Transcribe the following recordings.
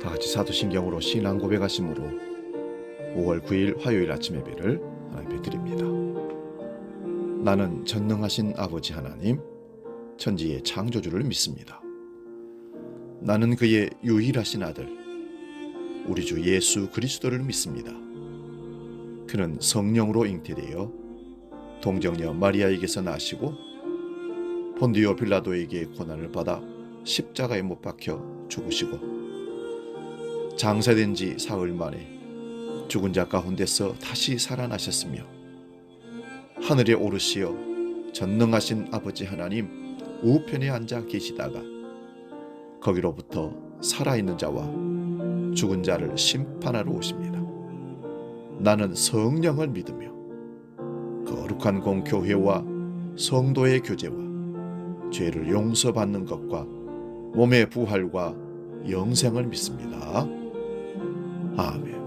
다 같이 사도신경으로 신앙 고백하심으로 5월 9일 화요일 아침 예배를 하나님께 드립니다. 나는 전능하신 아버지 하나님, 천지의 창조주를 믿습니다. 나는 그의 유일하신 아들, 우리 주 예수 그리스도를 믿습니다. 그는 성령으로 잉태되어 동정녀 마리아에게서 나시고 본디오 빌라도에게 고난을 받아 십자가에 못 박혀 죽으시고 장사된 지 사흘 만에 죽은 자 가운데서 다시 살아나셨으며 하늘에 오르시어 전능하신 아버지 하나님 우편에 앉아 계시다가 거기로부터 살아있는 자와 죽은 자를 심판하러 오십니다. 나는 성령을 믿으며 거룩한 공교회와 성도의 교제와 죄를 용서받는 것과 몸의 부활과 영생을 믿습니다. 아멘.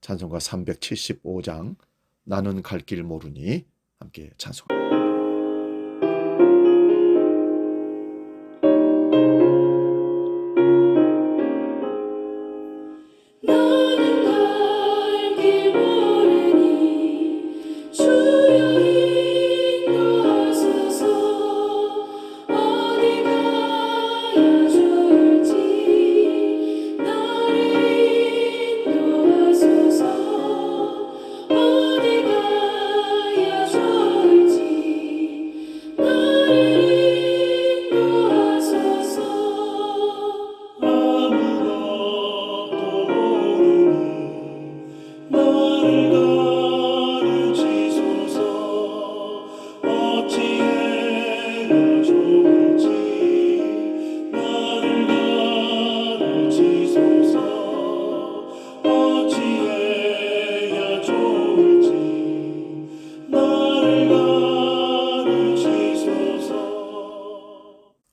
찬송가 375장 나는 갈 길 모르니 함께 찬송합니다.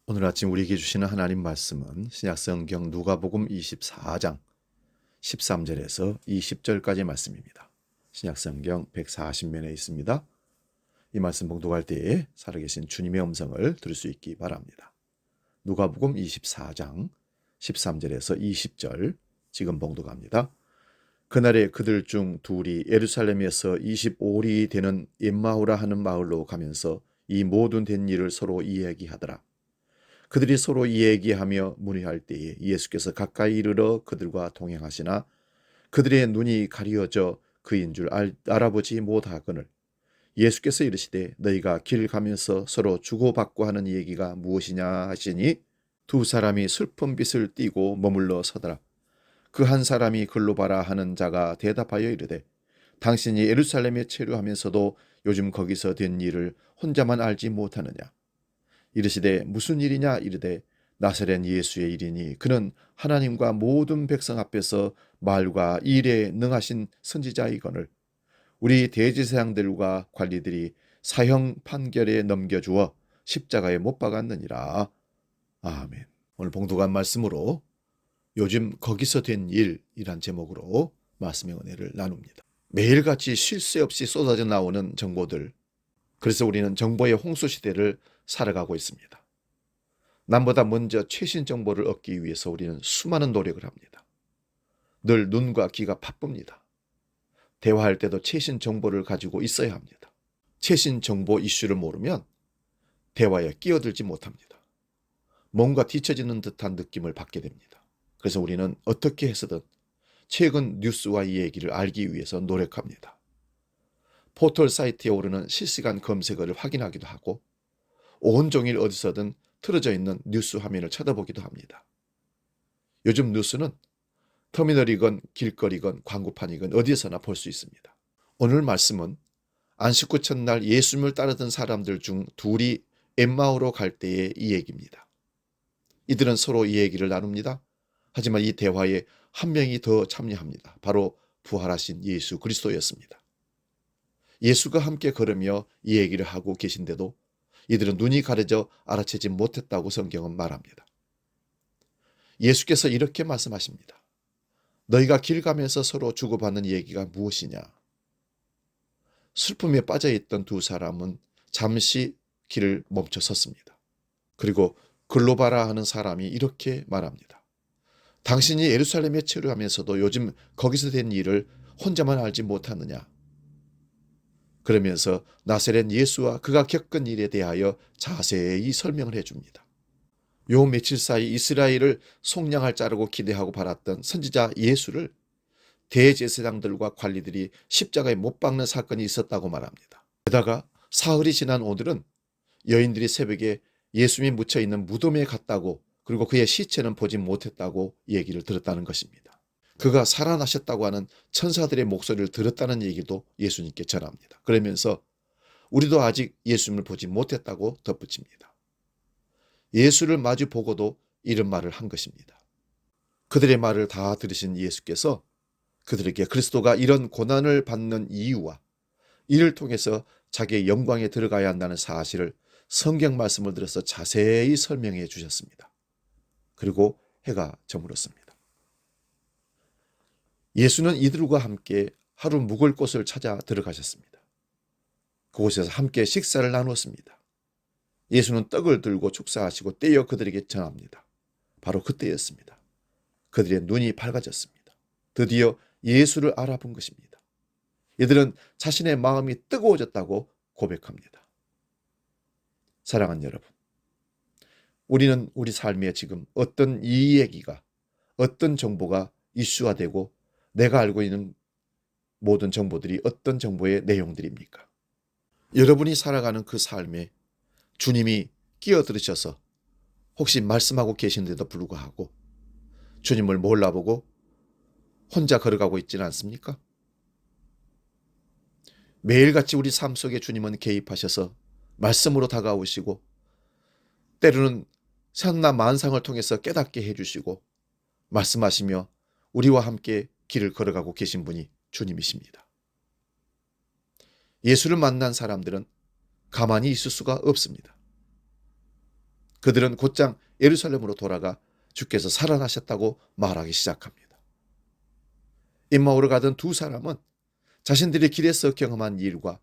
오늘 아침 우리에게 주시는 하나님 말씀은 신약성경 누가복음 24장 13절에서 20절까지 말씀입니다. 신약성경 140면에 있습니다. 이 말씀 봉독할 때에 살아계신 주님의 음성을 들을 수 있기 바랍니다. 누가복음 24장 13절에서 20절 지금 봉독합니다. 그날에 그들 중 둘이 예루살렘에서 25리 되는 엠마오라 하는 마을로 가면서 이 모든 된 일을 서로 이야기하더라. 그들이 서로 이야기하며 문의할 때에 예수께서 가까이 이르러 그들과 동행하시나 그들의 눈이 가리어져 그인 줄 알아보지 못하거늘 예수께서 이르시되 너희가 길 가면서 서로 주고받고 하는 얘기가 무엇이냐 하시니 두 사람이 슬픈 빛을 띠고 머물러 서더라. 그 한 사람이 글로바라 하는 자가 대답하여 이르되 당신이 예루살렘에 체류하면서도 요즘 거기서 된 일을 혼자만 알지 못하느냐. 이르시되 무슨 일이냐 이르되 나사렛 예수의 일이니 그는 하나님과 모든 백성 앞에서 말과 일에 능하신 선지자이거늘 우리 대제사장들과 관리들이 사형 판결에 넘겨주어 십자가에 못 박았느니라. 아멘. 오늘 봉독한 말씀으로 요즘 거기서 된 일이란 제목으로 말씀의 은혜를 나눕니다. 매일같이 쉴 새 없이 쏟아져 나오는 정보들. 그래서 우리는 정보의 홍수 시대를 살아가고 있습니다. 남보다 먼저 최신 정보를 얻기 위해서 우리는 수많은 노력을 합니다. 늘 눈과 귀가 바쁩니다. 대화할 때도 최신 정보를 가지고 있어야 합니다. 최신 정보 이슈를 모르면 대화에 끼어들지 못합니다. 뭔가 뒤처지는 듯한 느낌을 받게 됩니다. 그래서 우리는 어떻게 해서든 최근 뉴스와 이 얘기를 알기 위해서 노력합니다. 포털 사이트에 오르는 실시간 검색어를 확인하기도 하고 온종일 어디서든 틀어져 있는 뉴스 화면을 쳐다보기도 합니다. 요즘 뉴스는 터미널이건 길거리건 광고판이건 어디에서나 볼 수 있습니다. 오늘 말씀은 안식구 첫날 예수님을 따르던 사람들 중 둘이 엠마오로 갈 때의 이 얘기입니다. 이들은 서로 이 얘기를 나눕니다. 하지만 이 대화에 한 명이 더 참여합니다. 바로 부활하신 예수 그리스도였습니다. 예수가 함께 걸으며 이 얘기를 하고 계신데도 이들은 눈이 가려져 알아채지 못했다고 성경은 말합니다. 예수께서 이렇게 말씀하십니다. 너희가 길 가면서 서로 주고받는 얘기가 무엇이냐? 슬픔에 빠져있던 두 사람은 잠시 길을 멈춰 섰습니다. 그리고 글로바라 하는 사람이 이렇게 말합니다. 당신이 예루살렘에 체류하면서도 요즘 거기서 된 일을 혼자만 알지 못하느냐? 그러면서 나사렛 예수와 그가 겪은 일에 대하여 자세히 설명을 해줍니다. 요 며칠 사이 이스라엘을 속량할 자라고 기대하고 바랐던 선지자 예수를 대제사장들과 관리들이 십자가에 못 박는 사건이 있었다고 말합니다. 게다가 사흘이 지난 오늘은 여인들이 새벽에 예수님이 묻혀있는 무덤에 갔다고 그리고 그의 시체는 보지 못했다고 얘기를 들었다는 것입니다. 그가 살아나셨다고 하는 천사들의 목소리를 들었다는 얘기도 예수님께 전합니다. 그러면서 우리도 아직 예수님을 보지 못했다고 덧붙입니다. 예수를 마주 보고도 이런 말을 한 것입니다. 그들의 말을 다 들으신 예수께서 그들에게 그리스도가 이런 고난을 받는 이유와 이를 통해서 자기의 영광에 들어가야 한다는 사실을 성경 말씀을 들어서 자세히 설명해 주셨습니다. 그리고 해가 저물었습니다. 예수는 이들과 함께 하루 묵을 곳을 찾아 들어가셨습니다. 그곳에서 함께 식사를 나누었습니다. 예수는 떡을 들고 축사하시고 떼어 그들에게 전합니다. 바로 그때였습니다. 그들의 눈이 밝아졌습니다. 드디어 예수를 알아본 것입니다. 이들은 자신의 마음이 뜨거워졌다고 고백합니다. 사랑하는 여러분, 우리는 우리 삶에 지금 어떤 이 얘기가, 어떤 정보가 이슈화되고 내가 알고 있는 모든 정보들이 어떤 정보의 내용들입니까? 여러분이 살아가는 그 삶에 주님이 끼어들으셔서 혹시 말씀하고 계신데도 불구하고 주님을 몰라보고 혼자 걸어가고 있지는 않습니까? 매일같이 우리 삶 속에 주님은 개입하셔서 말씀으로 다가오시고 때로는 산나 만상을 통해서 깨닫게 해주시고 말씀하시며 우리와 함께 길을 걸어가고 계신 분이 주님이십니다. 예수를 만난 사람들은 가만히 있을 수가 없습니다. 그들은 곧장 예루살렘으로 돌아가 주께서 살아나셨다고 말하기 시작합니다. 임마오로 가던 두 사람은 자신들이 길에서 경험한 일과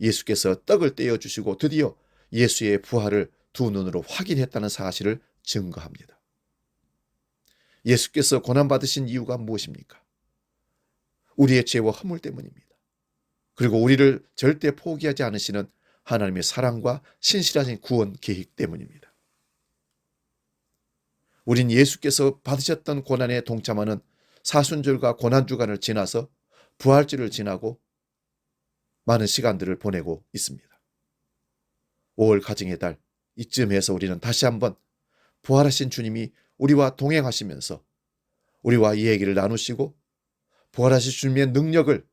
예수께서 떡을 떼어주시고 드디어 예수의 부활을 두 눈으로 확인했다는 사실을 증거합니다. 예수께서 고난받으신 이유가 무엇입니까? 우리의 죄와 허물 때문입니다. 그리고 우리를 절대 포기하지 않으시는 하나님의 사랑과 신실하신 구원 계획 때문입니다. 우린 예수께서 받으셨던 고난에 동참하는 사순절과 고난주간을 지나서 부활절을 지나고 많은 시간들을 보내고 있습니다. 5월 가정의 달 이쯤에서 우리는 다시 한번 부활하신 주님이 우리와 동행하시면서 우리와 이 얘기를 나누시고 부활하신 주님의 능력을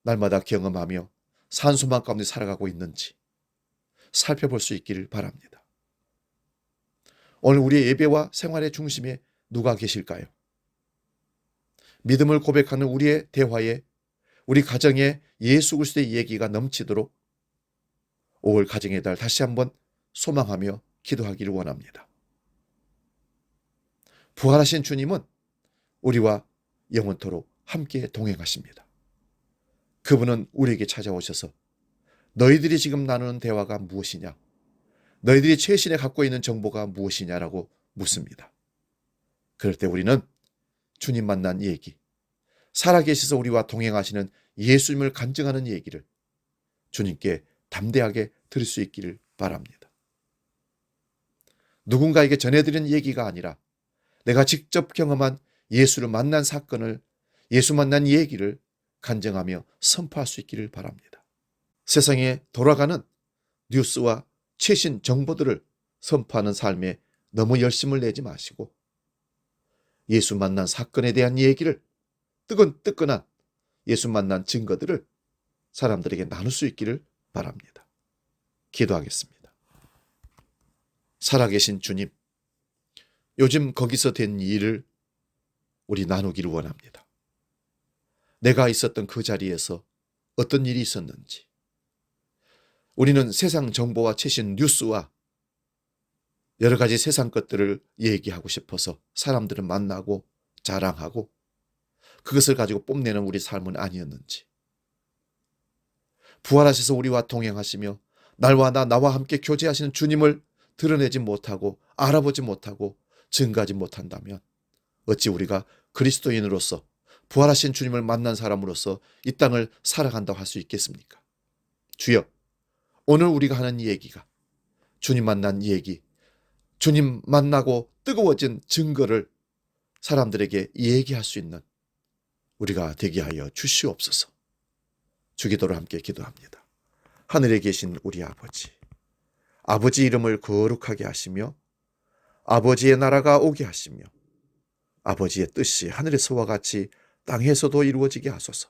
날마다 경험하며 산소망 가운데 살아가고 있는지 살펴볼 수 있기를 바랍니다. 오늘 우리의 예배와 생활의 중심에 누가 계실까요? 믿음을 고백하는 우리의 대화에 우리 가정에 예수 그리스도의 얘기가 넘치도록 5월 가정의 달 다시 한번 소망하며 기도하기를 원합니다. 부활하신 주님은 우리와 영원토록 함께 동행하십니다. 그분은 우리에게 찾아오셔서 너희들이 지금 나누는 대화가 무엇이냐? 너희들이 최신에 갖고 있는 정보가 무엇이냐라고 묻습니다. 그럴 때 우리는 주님 만난 얘기, 살아계셔서 우리와 동행하시는 예수님을 간증하는 얘기를 주님께 담대하게 들을 수 있기를 바랍니다. 누군가에게 전해드리는 얘기가 아니라 내가 직접 경험한 예수를 만난 사건을, 예수 만난 얘기를 간증하며 선포할 수 있기를 바랍니다. 세상에 돌아가는 뉴스와 최신 정보들을 선포하는 삶에 너무 열심을 내지 마시고 예수 만난 사건에 대한 얘기를, 뜨끈뜨끈한 예수 만난 증거들을 사람들에게 나눌 수 있기를 바랍니다. 기도하겠습니다. 살아계신 주님, 요즘 거기서 된 일을 우리 나누기를 원합니다. 내가 있었던 그 자리에서 어떤 일이 있었는지, 우리는 세상 정보와 최신 뉴스와 여러 가지 세상 것들을 얘기하고 싶어서 사람들을 만나고 자랑하고 그것을 가지고 뽐내는 우리 삶은 아니었는지, 부활하셔서 우리와 동행하시며 나와 함께 교제하시는 주님을 드러내지 못하고 알아보지 못하고 증거하지 못한다면 어찌 우리가 그리스도인으로서 부활하신 주님을 만난 사람으로서 이 땅을 살아간다고 할 수 있겠습니까? 주여, 오늘 우리가 하는 이 얘기가, 주님 만난 이 얘기, 주님 만나고 뜨거워진 증거를 사람들에게 얘기할 수 있는 우리가 되게 하여 주시옵소서. 주기도로 함께 기도합니다. 하늘에 계신 우리 아버지, 아버지 이름을 거룩하게 하시며 아버지의 나라가 오게 하시며 아버지의 뜻이 하늘에서와 같이 땅에서도 이루어지게 하소서.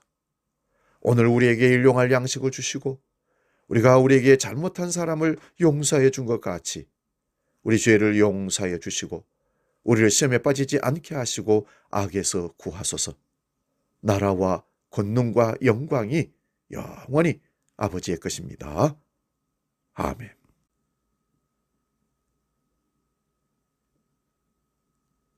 오늘 우리에게 일용할 양식을 주시고 우리가 우리에게 잘못한 사람을 용서해 준 것 같이 우리 죄를 용서해 주시고 우리를 시험에 빠지지 않게 하시고 악에서 구하소서. 나라와 권능과 영광이 영원히 아버지의 것입니다. 아멘.